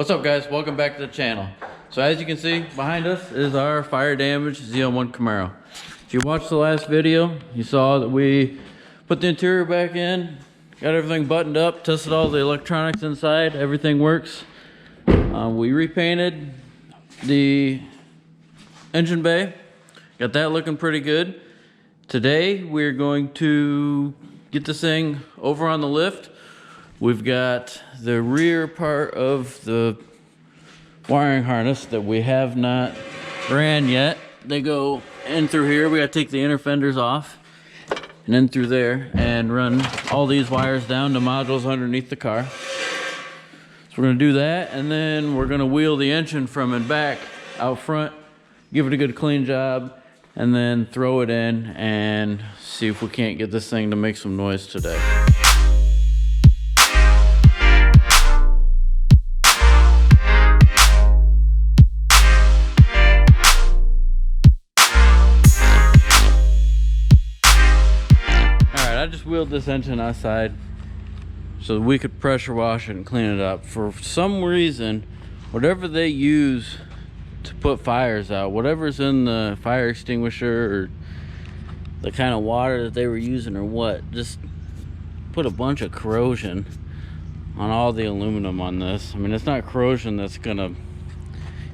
What's up, guys? Welcome back to the channel. So as you can see behind us is our fire damaged ZL1 Camaro. If you watched the last video, you saw that we put the interior back in, got everything buttoned up, tested all the electronics inside, everything works. We repainted the engine bay, got that looking pretty good. Today we're going to get this thing over on the lift. We've got the rear part of the wiring harness that we have not ran yet. They go in through here. We got to take the inner fenders off and in through there and run all these wires down to modules underneath the car. So we're going to do that, and then we're going to wheel the engine from and back out front, give it a good clean job, and then throw it in and see if we can't get this thing to make some noise today. I just wheeled this engine outside so that we could pressure wash it and clean it up. For some reason, whatever they use to put fires out, whatever's in the fire extinguisher or the kind of water that they were using or what, just put a bunch of corrosion on all the aluminum on this. I mean, it's not corrosion that's gonna,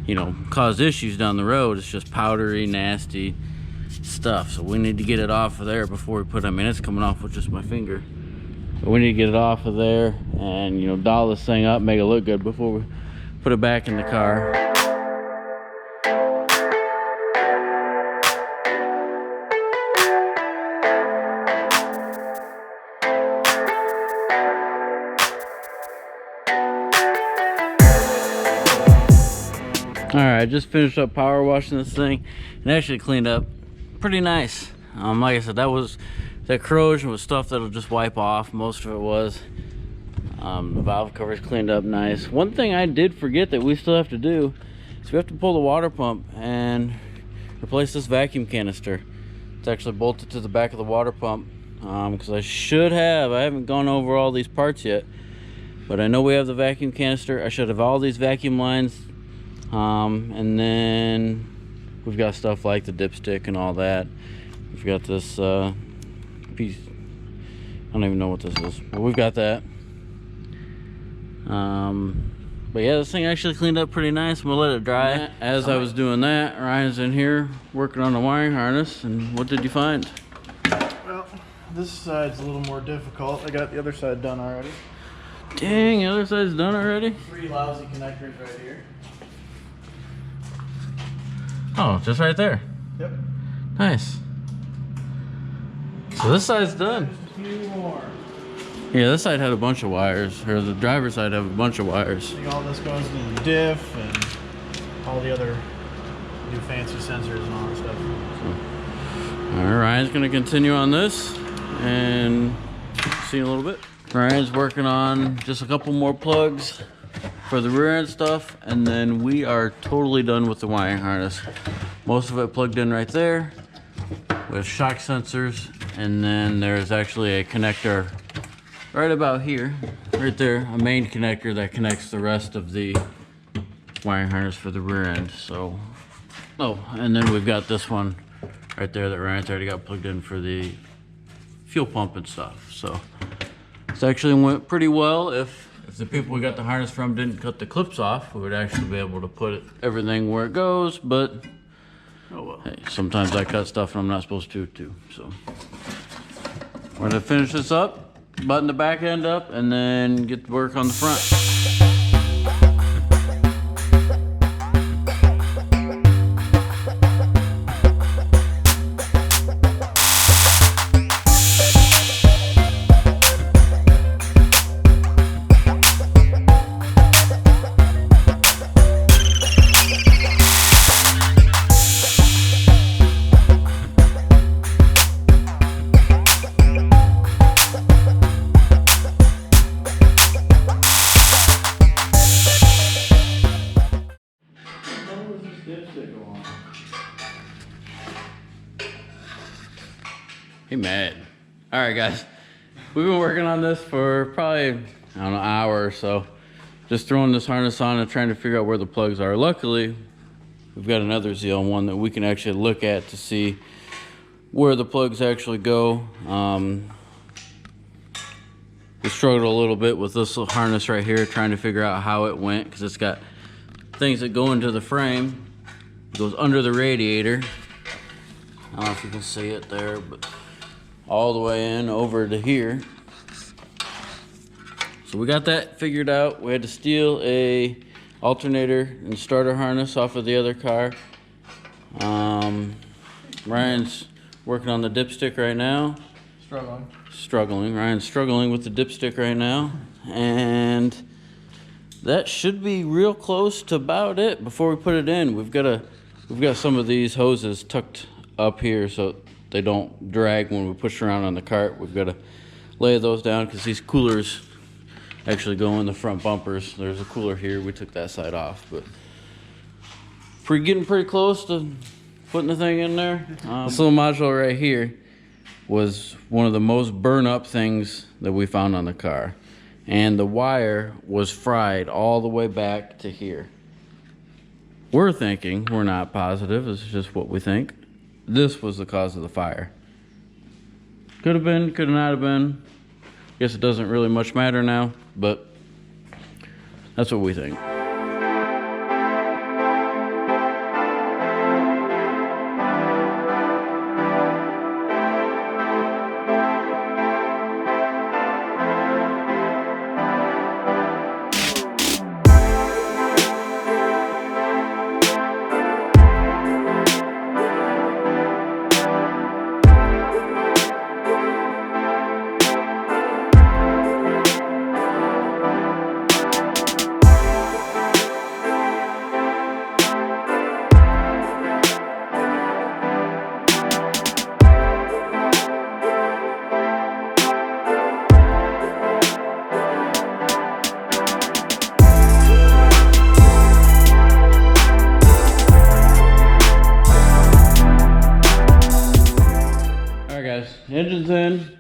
you know, cause issues down the road. It's just powdery, nasty stuff. So we need to get it off of there before we put it. I mean, it's coming off with just my finger, but we need to get it off of there and, you know, doll this thing up, make it look good before we put it back in the car. All right, I just finished up power washing this thing and actually cleaned up pretty nice. Like I said, that corrosion was stuff that'll just wipe off. Most of it was. The valve cover's cleaned up nice. One thing I did forget that we still have to do is we have to pull the water pump and replace this vacuum canister. It's actually bolted to the back of the water pump because I haven't gone over all these parts yet, but I know we have the vacuum canister. I should have all these vacuum lines, and then we've got stuff like the dipstick and all that. We've got this piece, I don't even know what this is, but we've got that. But yeah, this thing actually cleaned up pretty nice. We'll let it dry. As I was doing that, Ryan's in here working on the wiring harness. And what did you find? Well, this side's a little more difficult. I got the other side done already. Dang, the other side's done already? 3 lousy connectors right here. Oh, just right there. Yep. Nice. So this side's done. Just a few more. Yeah, this side had a bunch of wires, or the driver's side had a bunch of wires. I think all this goes to the diff and all the other new fancy sensors and all that stuff. So, all right, Ryan's gonna continue on this and see you in a little bit. Ryan's working on just a couple more plugs for the rear end stuff, and then we are totally done with the wiring harness. Most of it plugged in right there with shock sensors, and then there's actually a connector right about here, right there, a main connector that connects the rest of the wiring harness for the rear end. So, oh, and then we've got this one right there that Ryan's already got plugged in for the fuel pump and stuff. So this actually went pretty well. If the people we got the harness from didn't cut the clips off, we would actually be able to put everything where it goes, but oh well. Hey, sometimes I cut stuff and I'm not supposed to too. So we're gonna finish this up, button the back end up, and then get to work on the front. He mad. All right, guys. We've been working on this for probably, I don't know, an hour or so. just throwing this harness on and trying to figure out where the plugs are. Luckily, we've got another ZL1 that we can actually look at to see where the plugs actually go. We struggled a little bit with this little harness right here, trying to figure out how it went, because it's got things that go into the frame. It goes under the radiator. I don't know if you can see it there, but all the way in over to here. So we got that figured out. We had to steal a alternator and starter harness off of the other car. Ryan's working on the dipstick right now. Struggling. Ryan's struggling with the dipstick right now. And that should be real close to about it before we put it in. We've got some of these hoses tucked up here so they don't drag when we push around on the cart. We've got to lay those down because these coolers actually go in the front bumpers. There's a cooler here. We took that side off, but we're getting pretty close to putting the thing in there. This little module right here was one of the most burn up things that we found on the car. And the wire was fried all the way back to here. We're thinking, we're not positive, it's just what we think, this was the cause of the fire. Could have been, could not have been. Guess it doesn't really much matter now, but that's what we think. Engine's in.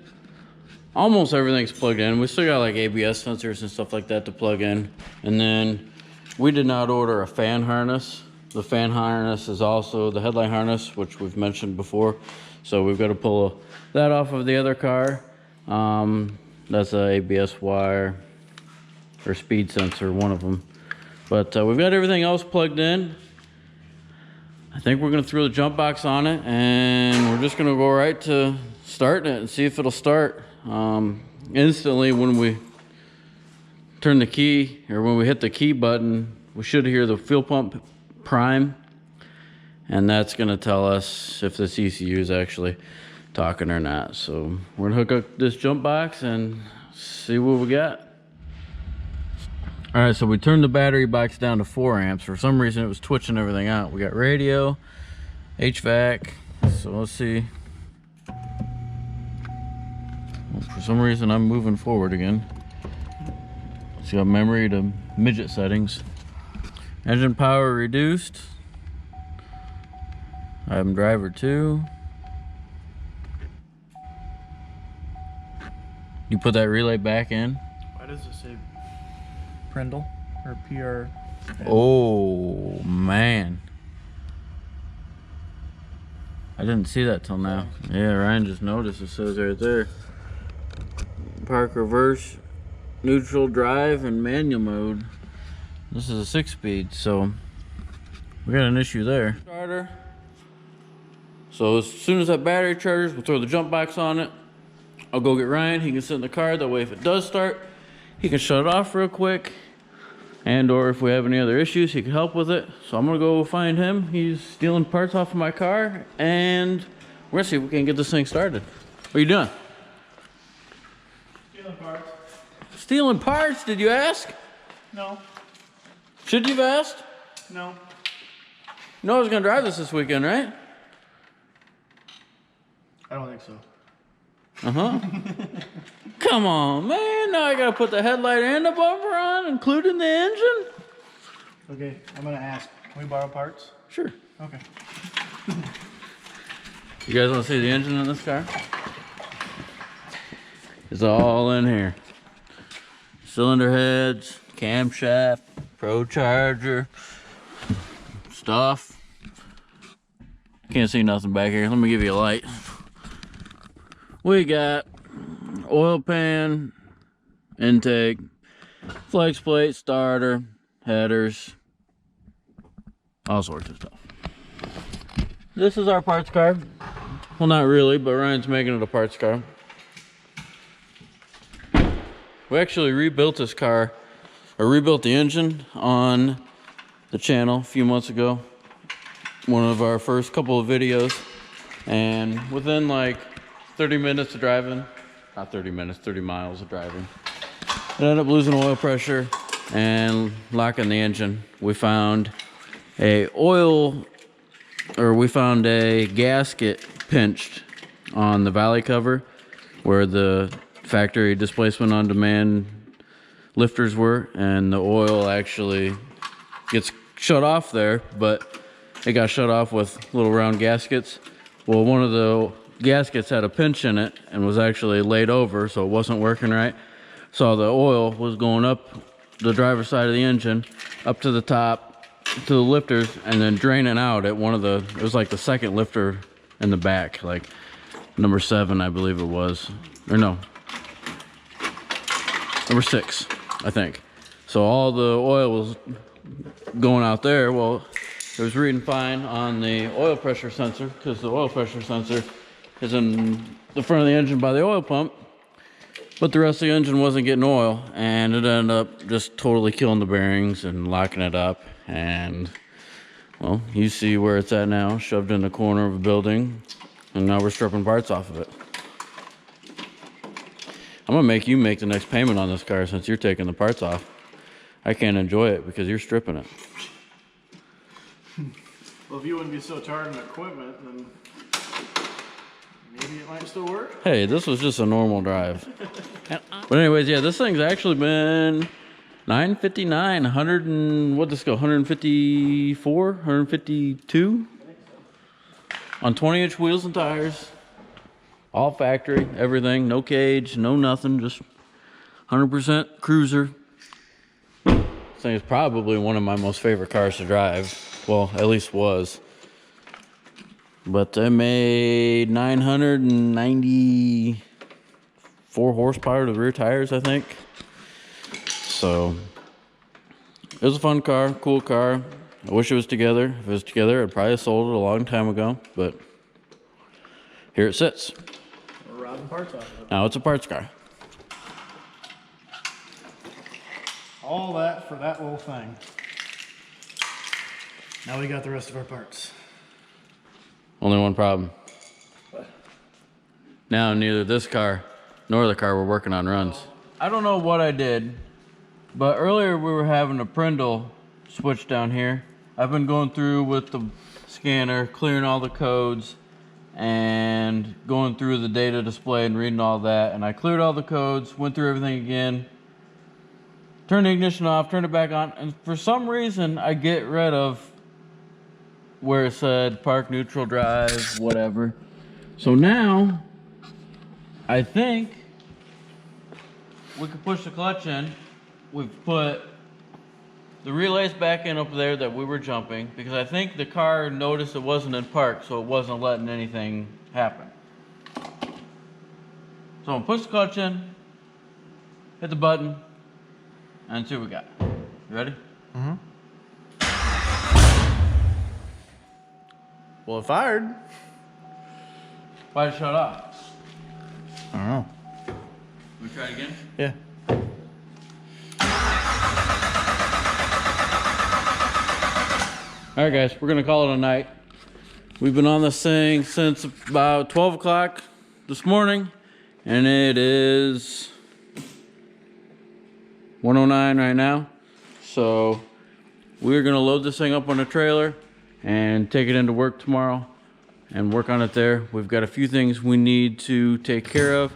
Almost everything's plugged in. We still got like ABS sensors and stuff like that to plug in. And then we did not order a fan harness. The fan harness is also the headlight harness, which we've mentioned before. So we've got to pull that off of the other car. That's a ABS wire or speed sensor, one of them. But we've got everything else plugged in. I think we're gonna throw the jump box on it and we're just gonna go right to starting it and see if it'll start. Instantly when we turn the key, or when we hit the key button, we should hear the fuel pump prime, and that's gonna tell us if this ECU is actually talking or not. So we're gonna hook up this jump box and see what we got. All right, so we turned the battery box down to 4 amps. For some reason, it was twitching everything out. We got radio, HVAC. So let's see. Well, for some reason, I'm moving forward again. So got memory to midget settings. Engine power reduced. I'm driver 2. You put that relay back in. Why does it say Prindle or PR? Oh man, I didn't see that till now. Yeah, Ryan just noticed. It says right there, park reverse, neutral drive, and manual mode. This is a 6-speed, so we got an issue there. Starter. So as soon as that battery charges, we'll throw the jump box on it. I'll go get Ryan. He can sit in the car. That way, if it does start, he can shut it off real quick, and or if we have any other issues, he can help with it. So I'm gonna go find him. He's stealing parts off of my car, and we're gonna see if we can get this thing started. What are you doing? Stealing parts. Stealing parts? Did you ask? No. Should you have asked? No. You know I was gonna drive this weekend, right? I don't think so. Uh-huh. Come on, man. Now I gotta put the headlight and the bumper on, including the engine? Okay, I'm gonna ask. Can we borrow parts? Sure. Okay. You guys wanna see the engine in this car? It's all in here. Cylinder heads, camshaft, pro charger, stuff. Can't see nothing back here. Let me give you a light. We got oil pan, intake, flex plate, starter, headers, all sorts of stuff. This is our parts car. Well, not really, but Ryan's making it a parts car. We actually rebuilt this car, or rebuilt the engine on the channel a few months ago. One of our first couple of videos. And within like 30 minutes of driving, not 30 minutes, 30 miles of driving, it ended up losing oil pressure and locking the engine. We found a gasket pinched on the valley cover where the factory displacement on demand lifters were, and the oil actually gets shut off there, but it got shut off with little round gaskets. Well, one of the gaskets had a pinch in it and was actually laid over, so it wasn't working right. So the oil was going up the driver's side of the engine, up to the top, to the lifters, and then draining out at one of the, it was like the second lifter in the back, like number 7, I believe it was. Or no, number 6, I think. So all the oil was going out there. Well, it was reading fine on the oil pressure sensor, because the oil pressure sensor is in the front of the engine by the oil pump, but the rest of the engine wasn't getting oil, and it ended up just totally killing the bearings and locking it up. And well, you see where it's at now, shoved in the corner of a building, and now we're stripping parts off of it. I'm gonna make you make the next payment on this car since you're taking the parts off. I can't enjoy it because you're stripping it. Well, if you wouldn't be so tired of equipment, then maybe it might still work. Hey, this was just a normal drive. But anyways, yeah, this thing's actually been 959, 100 and what this go, 154, 152 on 20-inch wheels and tires. All factory, everything, no cage, no nothing, just 100% cruiser. This thing is probably one of my most favorite cars to drive. Well, at least was. But I made 994 horsepower to the rear tires, I think. So it was a fun car, cool car. I wish it was together. If it was together, I'd probably have sold it a long time ago. But here it sits. We're robbing parts off of it. Now it's a parts car. All that for that little thing. Now we got the rest of our parts. Only one problem. What? Now neither this car nor the car we're working on runs. I don't know what I did, but earlier we were having a Prindle switch down here. I've been going through with the scanner, clearing all the codes, and going through the data display and reading all that. And I cleared all the codes, went through everything again, turned the ignition off, turned it back on, and for some reason I get rid of where it said park neutral drive, whatever. So now I think we could push the clutch in. We've put the relays back in up there that we were jumping, because I think the car noticed it wasn't in park, so it wasn't letting anything happen. So I'm gonna push the clutch in, hit the button, and see what we got. You ready? Mm-hmm. Well, it fired. Why'd it shut off? I don't know. We try it again? Yeah. All right, guys, we're gonna call it a night. We've been on this thing since about 12 o'clock this morning, and it is 1:09 right now. So we're gonna load this thing up on a trailer and take it into work tomorrow and work on it there. We've got a few things we need to take care of.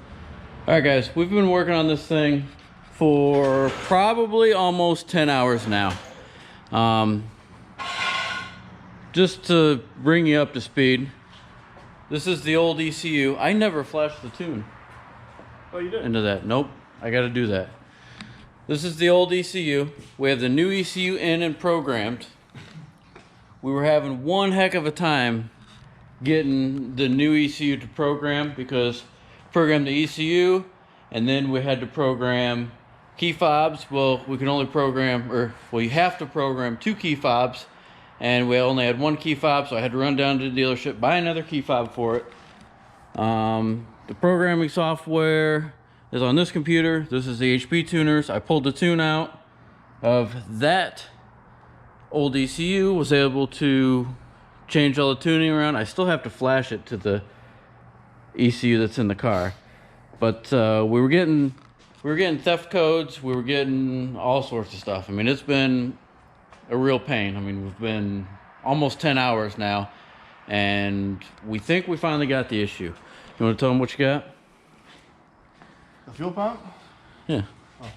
All right, guys, we've been working on this thing for probably almost 10 hours now. Just to bring you up to speed, this is the old ECU. I never flashed the tune Oh, you did? into that. Nope, I gotta do that. This is the old ECU. We have the new ECU in and programmed. We were having one heck of a time getting the new ECU to program, because program the ECU and then we had to program key fobs. Well, we can only program, you have to program 2 key fobs, and we only had 1 key fob, so I had to run down to the dealership, buy another key fob for it. The programming software is on this computer. This is the HP tuners. I pulled the tune out of that old ECU, was able to change all the tuning around. I still have to flash it to the ECU that's in the car, but we were getting theft codes. We were getting all sorts of stuff. I mean, it's been a real pain. I mean, we've been almost 10 hours now, and we think we finally got the issue. You want to tell them what you got? The fuel pump? Yeah. Oh.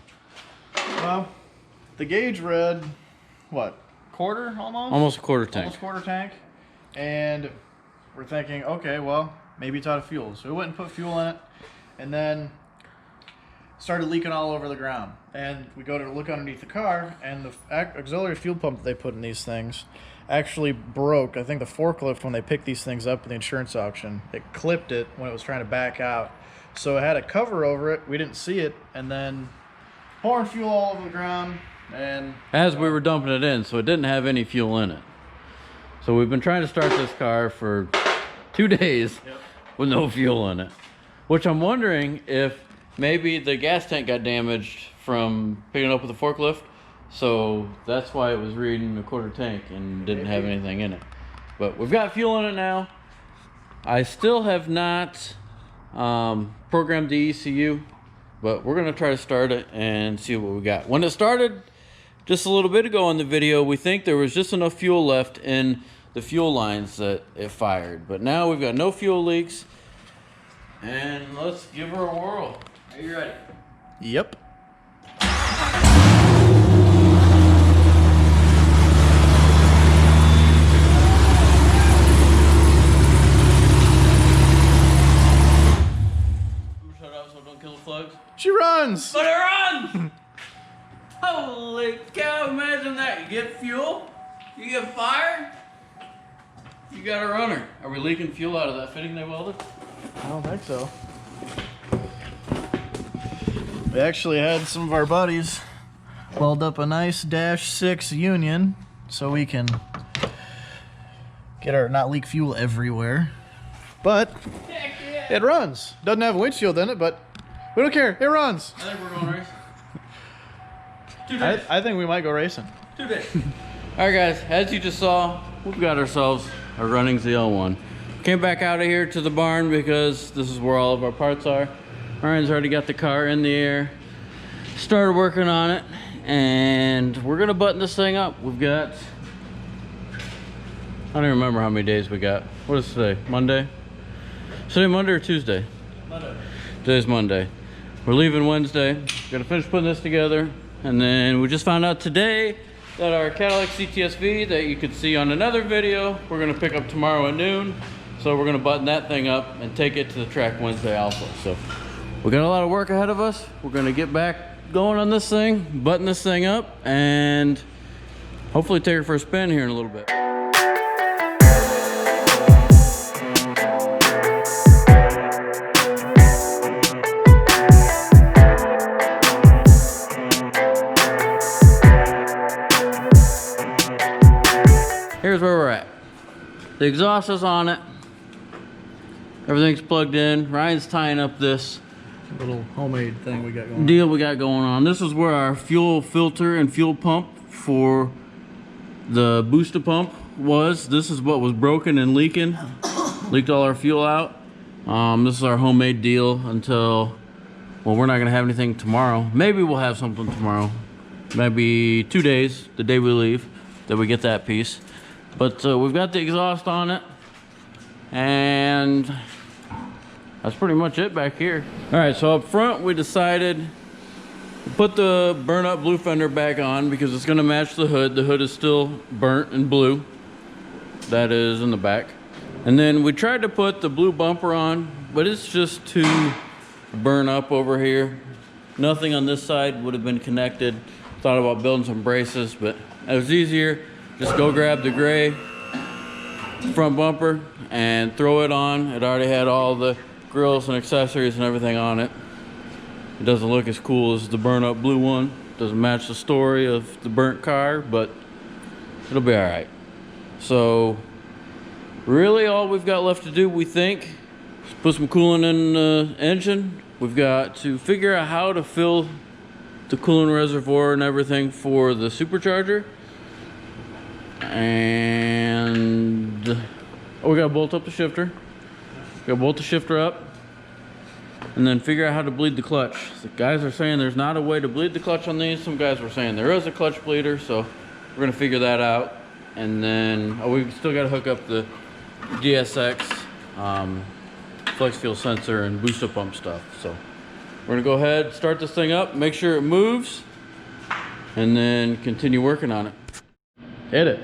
Well, the gauge read, what, quarter almost? Almost a quarter tank. Almost quarter tank. And we're thinking, okay, well, maybe it's out of fuel. So we went and put fuel in it, and then started leaking all over the ground. And we go to look underneath the car, and the auxiliary fuel pump that they put in these things actually broke. I think the forklift, when they picked these things up in the insurance auction, it clipped it when it was trying to back out. So it had a cover over it. We didn't see it, and then pouring fuel all over the ground. And as we were dumping it in, so it didn't have any fuel in it. So we've been trying to start this car for 2 days with no fuel in it, which I'm wondering if maybe the gas tank got damaged from picking it up with the forklift. So that's why it was reading a quarter tank and didn't have anything in it. But we've got fuel in it now. I still have not programmed the ECU, but we're gonna try to start it and see what we got. When it started just a little bit ago in the video, we think there was just enough fuel left in the fuel lines that it fired. But now we've got no fuel leaks, and let's give her a whirl. Are you ready? Yep. Shut up so don't kill the slugs. She runs! But it runs! Holy cow, imagine that. You get fuel, you get fire, you got a runner. Are we leaking fuel out of that fitting they welded? I don't think so. We actually had some of our buddies weld up a nice -6 Union so we can get our, not leak fuel everywhere. But it runs. Doesn't have a windshield in it, but we don't care. It runs. I think we're going racing. 2 days. I think we might go racing. 2 days. Alright guys, as you just saw, we've got ourselves a running ZL1. Came back out of here to the barn because this is where all of our parts are. Ryan's already got the car in the air, started working on it, and we're gonna button this thing up. We've got, I don't even remember how many days we got. What is today? Monday? Is today Monday or Tuesday? Monday. Today's Monday. We're leaving Wednesday. Gonna finish putting this together, and then we just found out today that our Cadillac CTS-V that you could see on another video, we're gonna pick up tomorrow at noon. So we're gonna button that thing up and take it to the track Wednesday also. So we got a lot of work ahead of us. We're gonna get back going on this thing, button this thing up, and hopefully take her for a spin here in a little bit. Here's where we're at. The exhaust is on it. Everything's plugged in. Ryan's tying up this Little homemade thing we got going. deal we got going on. This is where our fuel filter and fuel pump for the booster pump was. This is what was broken and leaking. Leaked all our fuel out. This is our homemade deal until, well, we're not gonna have anything tomorrow. Maybe we'll have something tomorrow. Maybe 2 days, the day we leave, that we get that piece. But we've got the exhaust on it, and that's pretty much it back here. All right, so up front we decided to put the burn up blue fender back on because it's gonna match the hood. The hood is still burnt and blue. That is in the back. And then we tried to put the blue bumper on, but it's just too burn up over here. Nothing on this side would have been connected. Thought about building some braces, but it was easier. Just go grab the gray front bumper and throw it on. It already had all the grills and accessories and everything on it. It doesn't look as cool as the burnt up blue one. Doesn't match the story of the burnt car, but it'll be all right. So really all we've got left to do, we think, is put some coolant in the engine. We've got to figure out how to fill the coolant reservoir and everything for the supercharger. And we gotta bolt up the shifter. Gotta bolt the shifter up. And then figure out how to bleed the clutch. The guys are saying there's not a way to bleed the clutch on these. Some guys were saying there is a clutch bleeder, so we're gonna figure that out. And then we still gotta hook up the DSX flex fuel sensor and booster pump stuff. So we're gonna go ahead, start this thing up, make sure it moves, and then continue working on it. Hit it.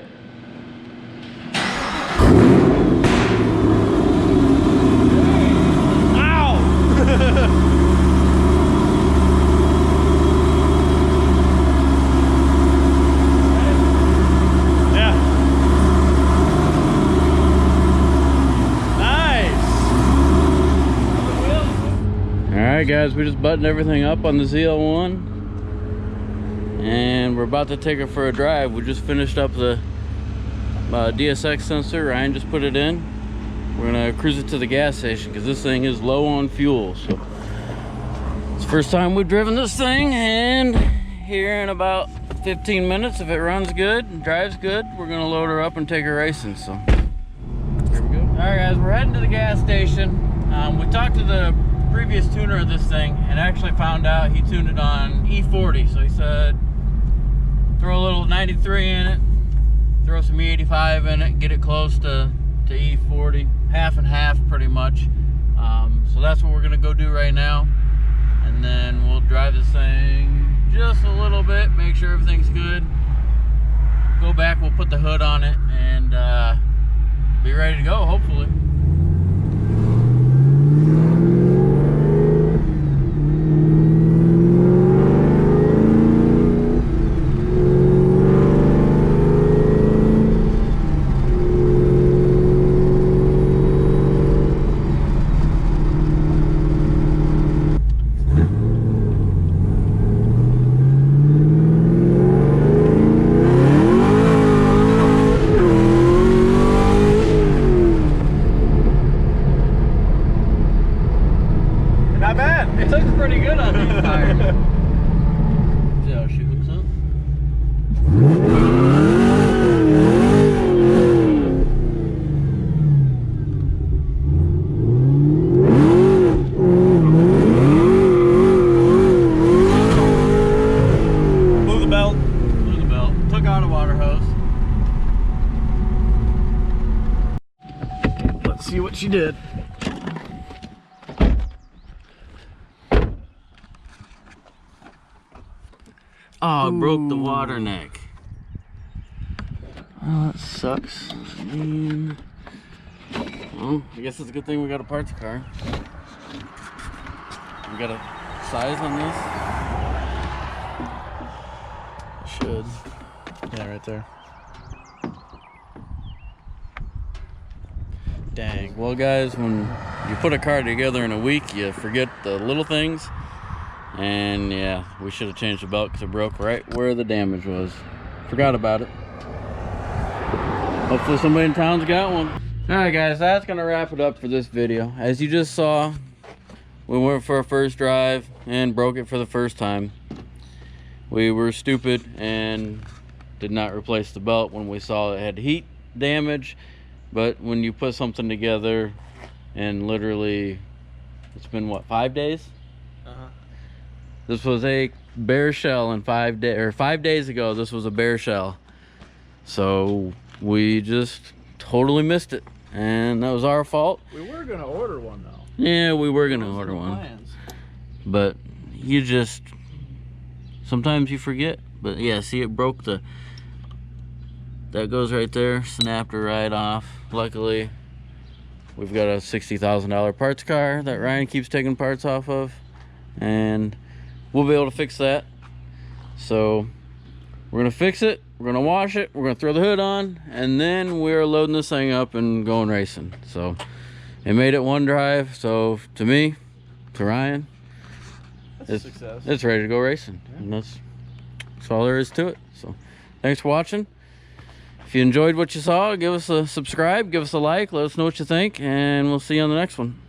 Alright guys, we just buttoned everything up on the ZL1 and we're about to take it for a drive. We just finished up the DSX sensor. Ryan just put it in. We're gonna cruise it to the gas station because this thing is low on fuel. So it's the first time we've driven this thing, and here in about 15 minutes, if it runs good and drives good, we're gonna load her up and take her racing. So here we go. Alright guys, we're heading to the gas station. We talked to the previous tuner of this thing and actually found out he tuned it on E40. So he said throw a little 93 in it, throw some E85 in it, get it close to E40, half and half pretty much. So that's what we're gonna go do right now, and then we'll drive this thing just a little bit, make sure everything's good, go back, we'll put the hood on it, and be ready to go, hopefully. Not bad. It looks pretty good on these tires. See how she hooks up? Blew the belt. Blew the belt. Took out a water hose. Let's see what she did. Oh, it broke the water neck. Oh, that sucks. Well, I guess it's a good thing we got a parts car. We got a size on this? Should. Yeah, right there. Dang. Well guys, when you put a car together in a week, you forget the little things. And yeah, we should have changed the belt because it broke right where the damage was. Forgot about it. Hopefully somebody in town's got one. Alright guys, that's gonna wrap it up for this video. As you just saw, we went for our first drive and broke it for the first time. We were stupid and did not replace the belt when we saw it had heat damage. But when you put something together and literally, it's been what, 5 days? This was a bare shell in 5 days, or 5 days ago, this was a bare shell. So we just totally missed it, and that was our fault. We were gonna order one though. Yeah, we were gonna order one. Plans. But you just, sometimes you forget. But yeah, see, it broke the, that goes right there, snapped her right off. Luckily, we've got a $60,000 parts car that Ryan keeps taking parts off of, and we'll be able to fix that. So we're gonna fix it, we're gonna wash it, we're gonna throw the hood on, and then we're loading this thing up and going racing. So it made it one drive, so to me, to Ryan, That's a success. it's ready to go racing. Yeah. And that's all there is to it. So thanks for watching. If you enjoyed what you saw, give us a subscribe, give us a like, let us know what you think, and we'll see you on the next one.